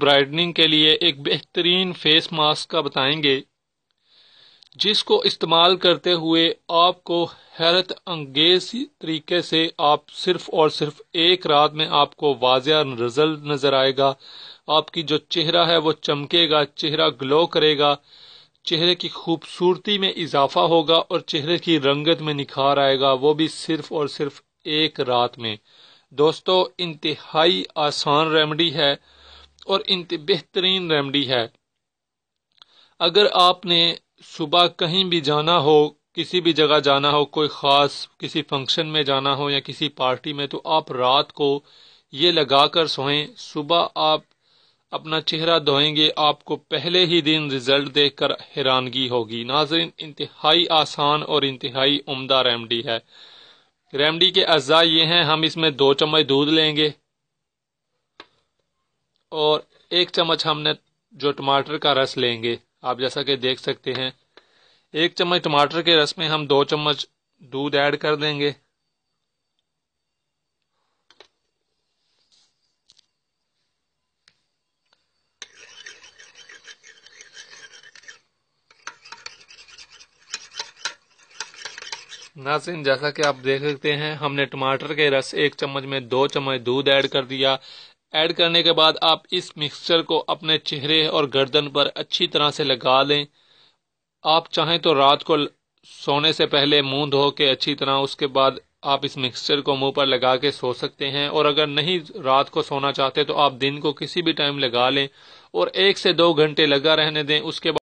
برائٹننگ کے لیے ایک بہترین فیس ماسک کا بتائیں گے، جس کو استعمال کرتے ہوئے آپ کو حیرت انگیز طریقے سے آپ صرف اور صرف ایک رات میں آپ کو واضح رزلٹ نظر آئے گا۔ آپ کی جو چہرہ ہے وہ چمکے گا، چہرہ گلو کرے گا، چہرے کی خوبصورتی میں اضافہ ہوگا اور چہرے کی رنگت میں نکھار آئے گا، وہ بھی صرف اور صرف ایک رات میں۔ دوستو، انتہائی آسان ریمیڈی ہے اور بہترین ریمیڈی ہے۔ اگر آپ نے صبح کہیں بھی جانا ہو، کسی بھی جگہ جانا ہو، کوئی خاص کسی فنکشن میں جانا ہو یا کسی پارٹی میں، تو آپ رات کو یہ لگا کر سوئیں۔ صبح آپ اپنا چہرہ دھوئیں گے، آپ کو پہلے ہی دن رزلٹ دیکھ کر حیرانگی ہوگی۔ ناظرین، انتہائی آسان اور انتہائی عمدہ ریمیڈی ہے۔ ریمیڈی کے اجزاء یہ ہیں، ہم اس میں 2 چمچ دودھ لیں گے اور 1 چمچ ہم نے جو ٹماٹر کا رس لیں گے۔ آپ جیسا کہ دیکھ سکتے ہیں 1 چمچ ٹماٹر کے رس میں ہم 2 چمچ دودھ ایڈ کر دیں گے۔ ناظرین، جیسا کہ آپ دیکھ سکتے ہیں ہم نے ٹماٹر کے رس 1 چمچ میں 2 چمچ دودھ ایڈ کر دیا۔ ایڈ کرنے کے بعد آپ اس مکسچر کو اپنے چہرے اور گردن پر اچھی طرح سے لگا لیں۔ آپ چاہیں تو رات کو سونے سے پہلے منہ دھو کے اچھی طرح اس کے بعد آپ اس مکسچر کو منہ پر لگا کے سو سکتے ہیں، اور اگر نہیں رات کو سونا چاہتے تو آپ دن کو کسی بھی ٹائم لگا لیں اور 1 سے 2 گھنٹے لگا رہنے دیں۔ اس کے بعد